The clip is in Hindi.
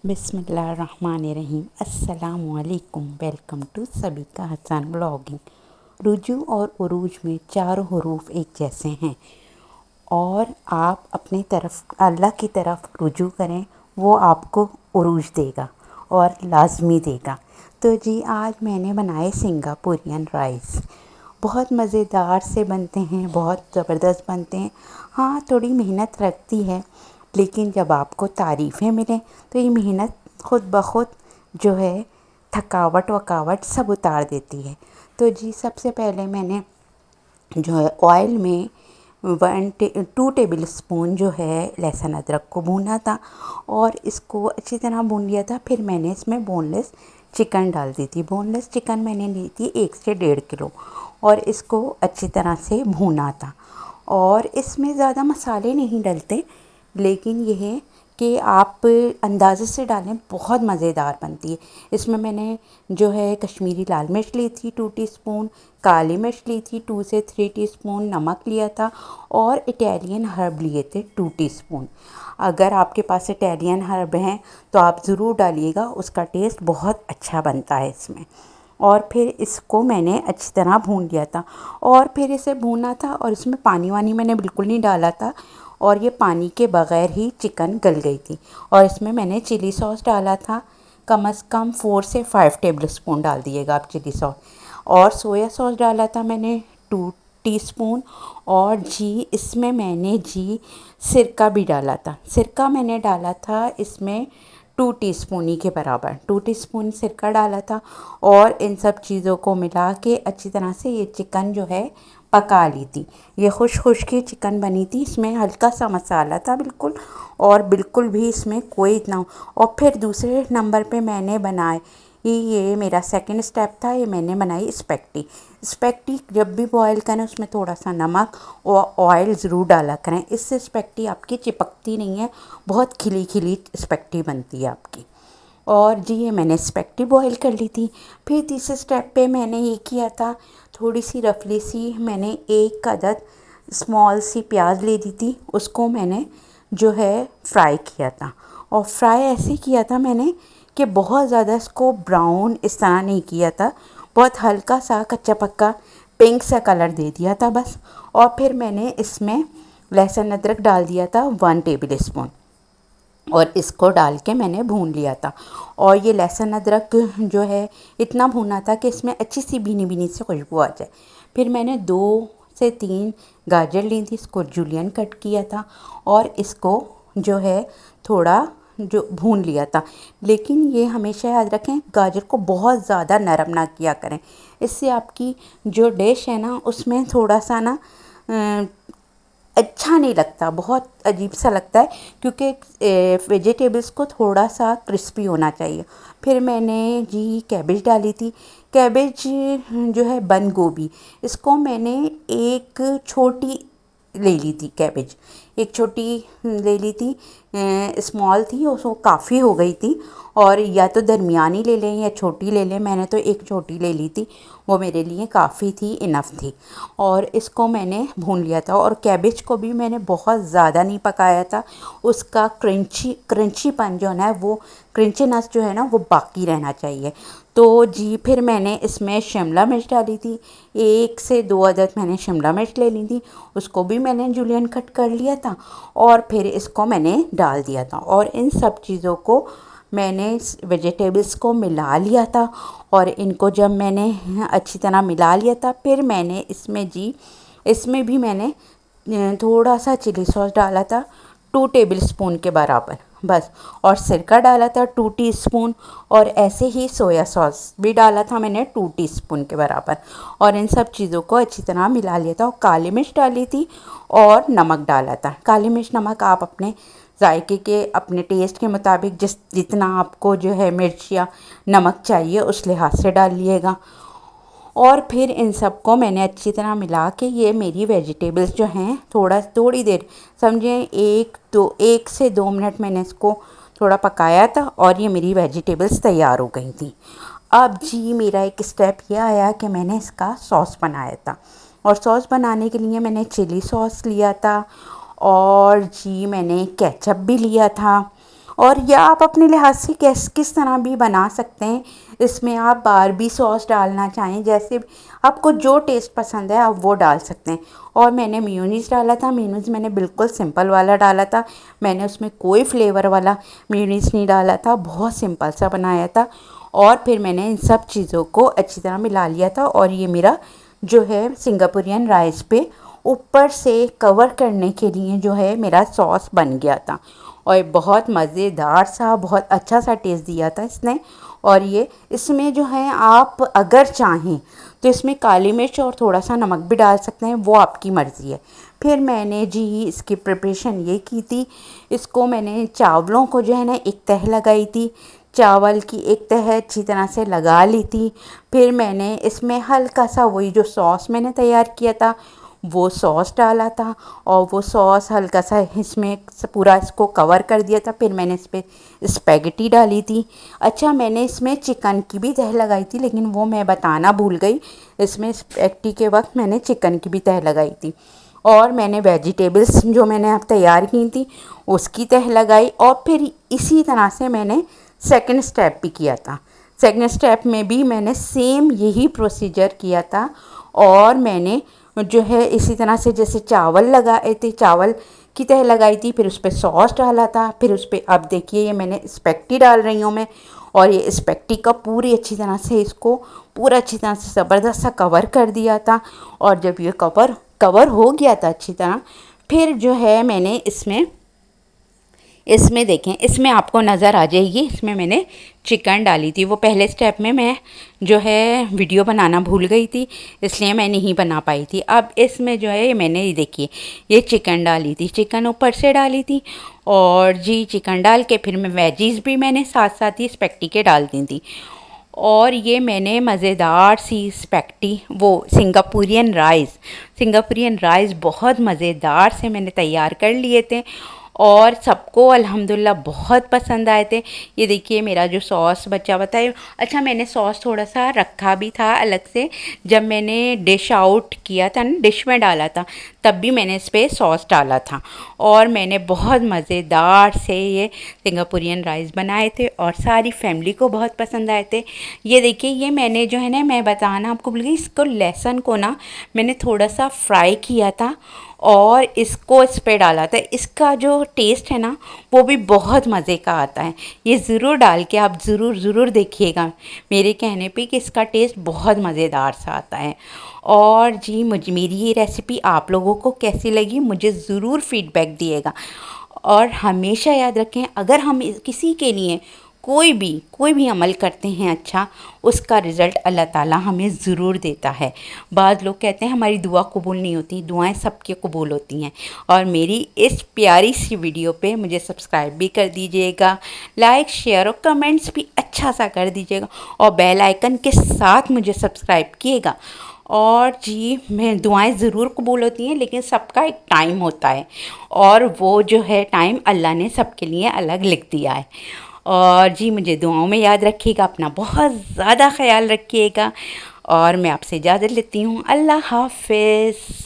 बिस्मिल्लाहिर्रहमानिर्रहीम। अस्सलामुअलैकुम। वेलकम टू सभी का हसन ब्लॉगिंग। रुजू और उरूज में चारों हरूफ एक जैसे हैं और आप अपनी तरफ अल्लाह की तरफ रुजू करें, वो आपको उरूज देगा और लाजमी देगा। तो जी आज मैंने बनाए सिंगापुरियन राइस। बहुत मज़ेदार से बनते हैं, बहुत ज़बरदस्त बनते हैं। हाँ, थोड़ी मेहनत लगती है, लेकिन जब आपको तारीफ़ें मिलें तो ये मेहनत खुद ब खुद जो है थकावट वकावट सब उतार देती है। तो जी सबसे पहले मैंने जो है ऑयल में 2 टेबल स्पून जो है लहसुन अदरक को भूना था और इसको अच्छी तरह भून लिया था। फिर मैंने इसमें बोनलेस चिकन डाल दी थी। बोनलेस चिकन मैंने ली थी 1 से 1.5 किलो और इसको अच्छी तरह से भूना था। और इसमें ज़्यादा मसाले नहीं डलते, लेकिन यह है कि आप अंदाज़े से डालें, बहुत मज़ेदार बनती है। इसमें मैंने जो है कश्मीरी लाल मिर्च ली थी 2 टीस्पून, काली मिर्च ली थी 2 से 3 टीस्पून, नमक लिया था और इटालियन हर्ब लिए थे 2 टीस्पून। अगर आपके पास इटालियन हर्ब हैं तो आप ज़रूर डालिएगा, उसका टेस्ट बहुत अच्छा बनता है इसमें। और फिर इसको मैंने अच्छी तरह भून लिया था और फिर इसे भूना था और इसमें पानी वानी मैंने बिल्कुल नहीं डाला था और ये पानी के बग़ैर ही चिकन गल गई थी। और इसमें मैंने चिली सॉस डाला था, कम से कम 4 से 5 टेबल स्पून डाल दिएगा आप चिली सॉस। और सोया सॉस डाला था मैंने 2 टीस्पून। और जी इसमें मैंने जी सिरका भी डाला था। सिरका मैंने डाला था इसमें 2 टीस्पून ही के बराबर, 2 टीस्पून सिरका डाला था। और इन सब चीज़ों को मिला के अच्छी तरह से ये चिकन जो है पका ली थी। ये खुश खुश की चिकन बनी थी, इसमें हल्का सा मसाला था बिल्कुल, और बिल्कुल भी इसमें कोई इतना। और फिर दूसरे नंबर पे मैंने बनाए, ये मेरा सेकंड स्टेप था, ये मैंने बनाई स्पैगेटी। स्पैगेटी जब भी बॉईल करें उसमें थोड़ा सा नमक और ऑयल ज़रूर डाला करें, इससे स्पैगेटी आपकी चिपकती नहीं है, बहुत खिली खिली स्पैगेटी बनती है आपकी। और जी ये मैंने स्पैगेटी बॉईल कर ली थी। फिर तीसरे स्टेप पे मैंने ये किया था, थोड़ी सी रफली सी मैंने 1 अदद स्मॉल सी प्याज ले दी थी, उसको मैंने जो है फ्राई किया था। और फ्राई ऐसे किया था मैंने कि बहुत ज़्यादा इसको ब्राउन इस तरह नहीं किया था, बहुत हल्का सा कच्चा पक्का पिंक सा कलर दे दिया था बस। और फिर मैंने इसमें लहसुन अदरक डाल दिया था 1 टेबल स्पून और इसको डाल के मैंने भून लिया था। और ये लहसुन अदरक जो है इतना भूना था कि इसमें अच्छी सी भीनी भीनी सी खुशबू आ जाए। फिर मैंने 2 से 3 गाजर ली थी, इसको जूलियन कट किया था और इसको जो है थोड़ा जो भून लिया था। लेकिन ये हमेशा याद रखें, गाजर को बहुत ज़्यादा नरम ना किया करें, इससे आपकी जो डिश है ना उसमें थोड़ा सा ना अच्छा नहीं लगता, बहुत अजीब सा लगता है, क्योंकि वेजिटेबल्स को थोड़ा सा क्रिस्पी होना चाहिए। फिर मैंने जी कैबेज डाली थी। कैबेज जो है बंद गोभी, इसको मैंने एक छोटी ले ली थी। कैबेज एक छोटी ले ली थी, स्मॉल थी, उसको काफ़ी हो गई थी। और या तो दरमियानी ले लें या छोटी ले लें, मैंने तो एक छोटी ले ली थी, वो मेरे लिए काफ़ी थी, इनफ थी। और इसको मैंने भून लिया था। और कैबेज को भी मैंने बहुत ज़्यादा नहीं पकाया था, उसका क्रंचीपन जो है ना, वो क्रंचीनेस जो है ना वो बाकी रहना चाहिए। तो जी फिर मैंने इसमें शिमला मिर्च डाली थी, 1 से 2 अदद मैंने शिमला मिर्च ले ली थी, उसको भी मैंने जूलियन कट कर लिया था और फिर इसको मैंने डाल दिया था। और इन सब चीज़ों को मैंने वेजिटेबल्स को मिला लिया था। और इनको जब मैंने अच्छी तरह मिला लिया था, फिर मैंने इसमें भी मैंने थोड़ा सा चिली सॉस डाला था 2 टेबल स्पून के बराबर बस। और सिरका डाला था 2 टीस्पून और ऐसे ही सोया सॉस भी डाला था मैंने 2 टीस्पून के बराबर। और इन सब चीज़ों को अच्छी तरह मिला लिया था। और काली मिर्च डाली थी और नमक डाला था। काली मिर्च नमक आप अपने जायके के, अपने टेस्ट के मुताबिक जितना आपको जो है मिर्च या नमक चाहिए उस लिहाज से डाल लिएगा। और फिर इन सब को मैंने अच्छी तरह मिला के, ये मेरी वेजिटेबल्स जो हैं थोड़ी देर समझें 1 से 2 मिनट मैंने इसको थोड़ा पकाया था और ये मेरी वेजिटेबल्स तैयार हो गई थी। अब जी मेरा एक स्टेप ये आया कि मैंने इसका सॉस बनाया था। और सॉस बनाने के लिए मैंने चिली सॉस लिया था और जी मैंने केचप भी लिया था और या आप अपने लिहाज से किस तरह भी बना सकते हैं। इसमें आप बारबी सॉस डालना चाहें, जैसे आपको जो टेस्ट पसंद है आप वो डाल सकते हैं। और मैंने मेयोनीज़ डाला था। मेयोनीज़ मैंने बिल्कुल सिंपल वाला डाला था, मैंने उसमें कोई फ्लेवर वाला मेयोनीज़ नहीं डाला था, बहुत सिंपल सा बनाया था। और फिर मैंने इन सब चीज़ों को अच्छी तरह मिला लिया था और ये मेरा जो है सिंगापुरियन राइस पे ऊपर से कवर करने के लिए जो है मेरा सॉस बन गया था। और बहुत मज़ेदार सा, बहुत अच्छा सा टेस्ट दिया था इसने। और ये इसमें जो है आप अगर चाहें तो इसमें काली मिर्च और थोड़ा सा नमक भी डाल सकते हैं, वो आपकी मर्ज़ी है। फिर मैंने जी इसकी प्रिपरेशन ये की थी, इसको मैंने चावलों को जो है ना एक तह लगाई थी, चावल की एक तह अच्छी तरह से लगा ली थी। फिर मैंने इसमें हल्का सा वही जो सॉस मैंने तैयार किया था वो सॉस डाला था, और वो सॉस हल्का सा इसमें पूरा इसको कवर कर दिया था। फिर मैंने इस पर स्पैगेटी डाली थी। अच्छा, मैंने इसमें चिकन की भी तह लगाई थी, लेकिन वो मैं बताना भूल गई। इसमें स्पैगेटी के वक्त मैंने चिकन की भी तह लगाई थी। और मैंने वेजिटेबल्स जो मैंने अब तैयार की थी उसकी तह लगाई। और फिर इसी तरह से मैंने सेकंड स्टेप भी किया था। सेकंड स्टेप में भी मैंने सेम यही प्रोसीजर किया था। और मैंने जो है इसी तरह से जैसे चावल लगाए थे, चावल की तह लगाई थी, फिर उस पर सॉस डाला था, फिर उस पर अब देखिए ये मैंने स्पैगेटी डाल रही हूँ मैं। और ये स्पैगेटी का पूरी अच्छी तरह से इसको पूरा अच्छी तरह से ज़बरदस्त सा कवर कर दिया था। और जब ये कवर हो गया था अच्छी तरह, फिर जो है मैंने इसमें देखें, इसमें आपको नज़र आ जाएगी, इसमें मैंने चिकन डाली थी। वो पहले स्टेप में मैं जो है वीडियो बनाना भूल गई थी, इसलिए मैं नहीं बना पाई थी। अब इसमें जो है मैंने ये देखिए ये चिकन डाली थी, चिकन ऊपर से डाली थी। और जी चिकन डाल के फिर मैं वेजीज़ भी मैंने साथ साथ ही स्पैगेटी के डाल दी थी। और ये मैंने मज़ेदार सी स्पैगेटी, वो सिंगापुरियन राइस बहुत मज़ेदार से मैंने तैयार कर लिए थे और सबको अल्हम्दुलिल्लाह बहुत पसंद आए थे। ये देखिए मेरा जो सॉस बचा हुआ था। अच्छा, मैंने सॉस थोड़ा सा रखा भी था अलग से, जब मैंने डिश आउट किया था ना, डिश में डाला था, तब भी मैंने इस पर सॉस डाला था। और मैंने बहुत मज़ेदार से ये सिंगापुरियन राइस बनाए थे और सारी फैमिली को बहुत पसंद आए थे। ये देखिए ये मैंने जो है ना, मैं बताना आपको भूल गई, इसको लहसुन को ना मैंने थोड़ा सा फ्राई किया था और इसको इस पर डाला था। इसका जो टेस्ट है ना वो भी बहुत मज़े का आता है। ये ज़रूर डाल के आप ज़रूर देखिएगा मेरे कहने पे कि इसका टेस्ट बहुत मज़ेदार सा आता है। और जी मेरी ये रेसिपी आप लोगों को कैसी लगी मुझे ज़रूर फीडबैक दिएगा। और हमेशा याद रखें, अगर हम किसी के लिए कोई भी अमल करते हैं अच्छा, उसका रिज़ल्ट अल्लाह ताला हमें ज़रूर देता है। बाद लोग कहते हैं हमारी दुआ कबूल नहीं होती, दुआएं सबके कबूल होती हैं। और मेरी इस प्यारी सी वीडियो पे मुझे सब्सक्राइब भी कर दीजिएगा, लाइक शेयर और कमेंट्स भी अच्छा सा कर दीजिएगा, और बेल आइकन के साथ मुझे सब्सक्राइब किएगा। और जी मैं दुआएं ज़रूर कबूल होती हैं, लेकिन सबका एक टाइम होता है, और वो जो है टाइम अल्लाह ने सबके लिए अलग लिख दिया है। और जी मुझे दुआओं में याद रखिएगा, अपना बहुत ज़्यादा ख्याल रखिएगा। और मैं आपसे इजाज़त लेती हूँ। अल्लाह हाफ़िज़।